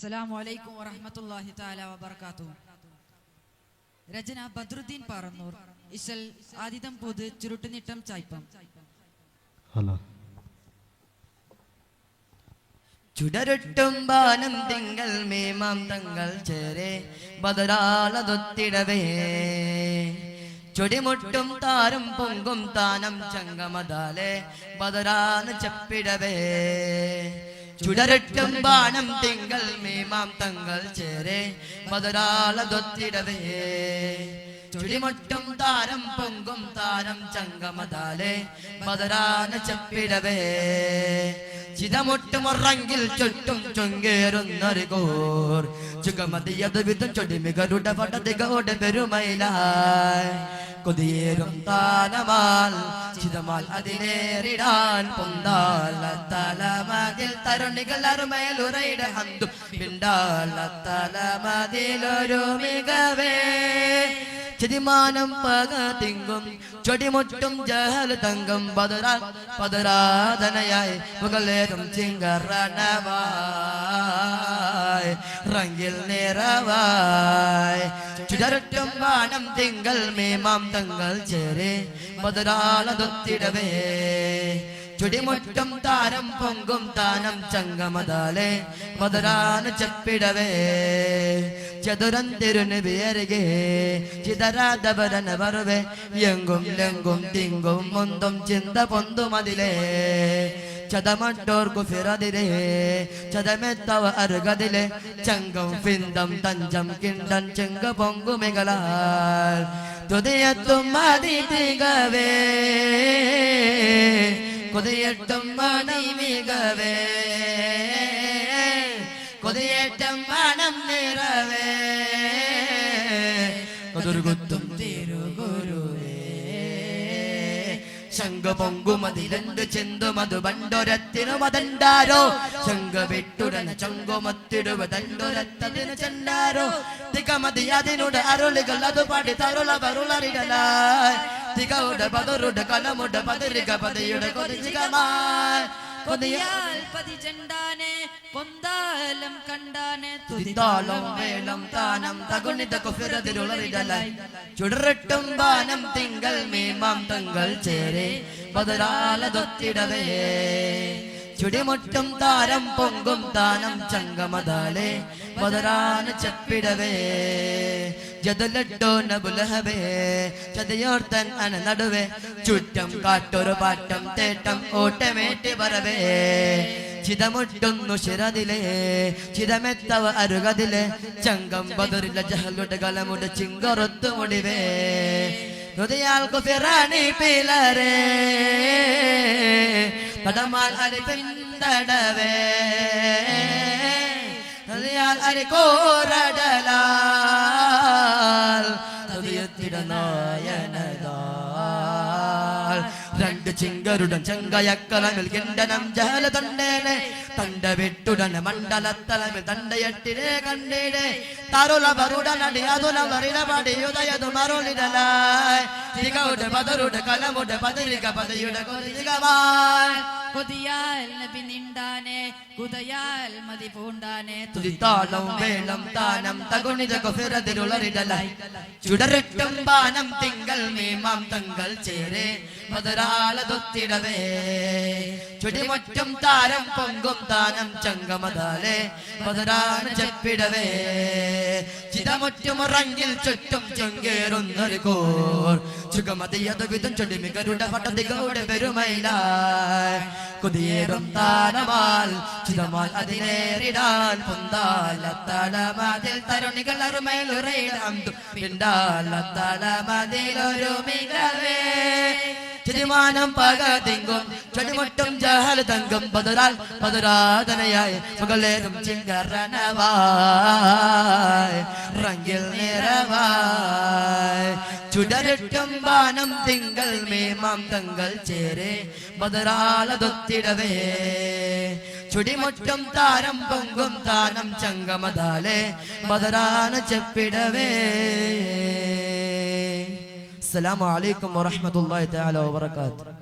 അസ്സലാമു അലൈക്കും വറഹ്മത്തുള്ളാഹി തആല വബറകാതുഹു. രചന ബദ്രുദ്ദീൻ പാറന്നൂർ, ഇശൽ ആദിതം പൊത് ചുരുട്ടുനിട്ടം ചായ്പം. ചുടരുട്ടും ബാനം തിങ്കൾ മേമാം തങ്ങൾ ചേരെ ബദരാളതൊത്തിടവേ ചൊടിമുട്ടും താരം പൊങ്കും താനം ചങ്കമതാലെ ബദരാന് ചെപ്പിടവേ ചുടരുട്ടും ബാണം തിങ്കൾ മേമാം തങ്ങൾ ചേരെ ബദരാളതൊത്തിടവേ ചുടിമുട്ടും താരം പൊങ്കും താരം ചങ്കമതാലെ ബദരാന് ചെപ്പിടവേ ചിതമുട്ടുമുറങ്കിൽ ചുറ്റും ചൊങ്കേറുന്നൊരു കോർ ചുകമതിയത് വിധം ചൊടിമികരുടെ പടതികോടെ പെരുമയിലായി കൊതിയേറും താനമാൽ ചിതമാൽ അതിലേറിടാൻ പൊന്താല തലമതിൽ തരുണികൾ അറുമേലുറയുടെ ഹന്തു പിണ്ടാല തലമതിലൊരു മികവേ ചിതിമാനം പക തിങ്കും ചൊടിമുട്ടും ജഹൽ തങ്കം പതരാധനയായി മുകളേറും ചിങ്കരണവായി റങ്കിൽ നിറവായി ചുടരുട്ടും വാനം തിങ്കൾ മേമാം തങ്ങൾ ചേരെ പതരാളതൊത്തിടവേ ചുടിമുട്ടും താരം പൊങ്കും താനം ചങ്കമതാലെ പതരാന് ചെപ്പിടവേ ചതുരൻ തിരുനബിയരികെ ചിതരാധവരന വറുവെ എങ്കും ലെങ്കും തിങ്കും മുന്തും ചിന്ത പൊന്തുമതിലേ ചതമട്ടോർക്കു ഫിറതിലേ ചതമെത്തവ അരുകതിലെ ചങ്കം ഫിന്തം തഞ്ചം കിണ്ടൻ ചെങ്ക പൊങ്കുമികളാൽ തുതിയെത്തും മതി തികവേ കൊതിയെട്ടും മണി മികവേ കൊതിയേറ്റം മണം നിറവേ കൊതുർകുത്തും തിരുഗുരുവേ ശങ്ക പൊങ്കുമതിലണ്ട് ചെന്തുമതു പണ്ടൊരത്തിനു മതണ്ടാരോ ശങ്ക വിട്ടുടന ചങ്കുമത്തിടുവതണ്ടൊരത്തതിന് ചെണ്ടാരോ തികമതി അതിനുട അരുളികൾ അത് പാടി തരുള പരുളറിടലായി തികയുടെ പതറുടെ കലമുട പതിരിക പതിയുടെ കൊതികമായി കൊതിയാൽ പതി ചെണ്ടാനെ പൊന്താലം കണ്ടാനെ തുതിതാളം വേളം താനം തകുണിത കൊഫിറതിരുളറിടലായി ചുടരട്ടും ബാനം തിങ്കൾ മേമാം തങ്ങൾ ചേരെ ബദരാളതൊത്തിടവേ ചുടിമുട്ടും താരം പൊങ്കും താനം ചങ്കമതാലെ ബദരാന് ചെപ്പിടവേ ജദലട്ടോ നബുലഹബേ ചതയോർത്തൻ അന നടുവേ ചുറ്റം കാട്ടൊരു പാട്ടം തേട്ടം ഓട്ടമേറ്റി പറവേ ചിതമുട്ടുന്നു ശിരതിലേ ചിതമെത്തവ അരുകതിലെ ചങ്കം ബദറില ജഹലുടെ കലമുടെ ചിങ്കറൊത്തു മുടിവേ ഹൃദയാൽ കുഫിറാണി പിലരേ പടമാൽ അരി പിന്തടവേ ഹൃദയാൽ അരി കോരടലാൽ ഹൃദയത്തിടനായനതാൽ രണ്ട് ചിങ്കരുടൻ ചെങ്കയക്കലമിൽ കിണ്ടനം ജഹല തണ്ടേനെ തണ്ട വിട്ടുടന മണ്ഡലത്തലമിൽ തണ്ടയട്ടിനെ കണ്ടിടെ തരുള പരുടനടി അതുല വറിടപടി ഉദയതു മറുളിടലായി തികയുടെ പതറുടെ കലമുടെ പതിരിക പതിയുടെ കൊതികമായി കൊതിയാൽ നബി നിണ്ടാനെ കുതയാൽ മതി പൂണ്ടാനെ തുതിത്താളം വേളം താനം തകുണിത കൊഫിറതിരുളറിടലായി ചുടരട്ടും ബാനം തിങ്കൾ മേമാം തങ്ങൾ ചേരെ മദരാളതൊത്തിടവേ ചുടിമുറ്റും താരം പൊങ്കും താനം ചങ്കമതാലെ മദരാണ് ചെപ്പിടവേ ചിതമുറ്റുമുറങ്ങിൽ ചുറ്റും ചൊങ്കേറുന്നൊരു കോർ ചുകമതിയതു വിധം ചൊടിമികരുടെ പട്ടതികളുടെ പെരുമയിലായി കൊതിയേറും താനമാൽ ചിതമാൽ അതിലേറിടാൻ പൊന്താല തലമതിൽ തരുണികൾ അറുമേലുറയിടാം പിണ്ടാല തലമതിലൊരു മികവേ ചിതിമാനം പക തിങ്കും ചൊടിമുട്ടും ജഹൽ തങ്കം പതരാധനയായി മുകളേറും ചിങ്കരണവായി റങ്കിൽ നിറവായി ചുടരുട്ടും ബാനം തിങ്കൾ മേമാം തങ്ങൾ ചേരെ ബദരാളതൊത്തിടവേ ചുടിമുട്ടും താരം പൊങ്കും താനം ചങ്കമതാലെ ബദരാന് ചെപ്പിടവേ. അസ്സലാമു അലൈക്കും വറഹ്മത്തുള്ളാഹി തആല വബറകാതുഹു.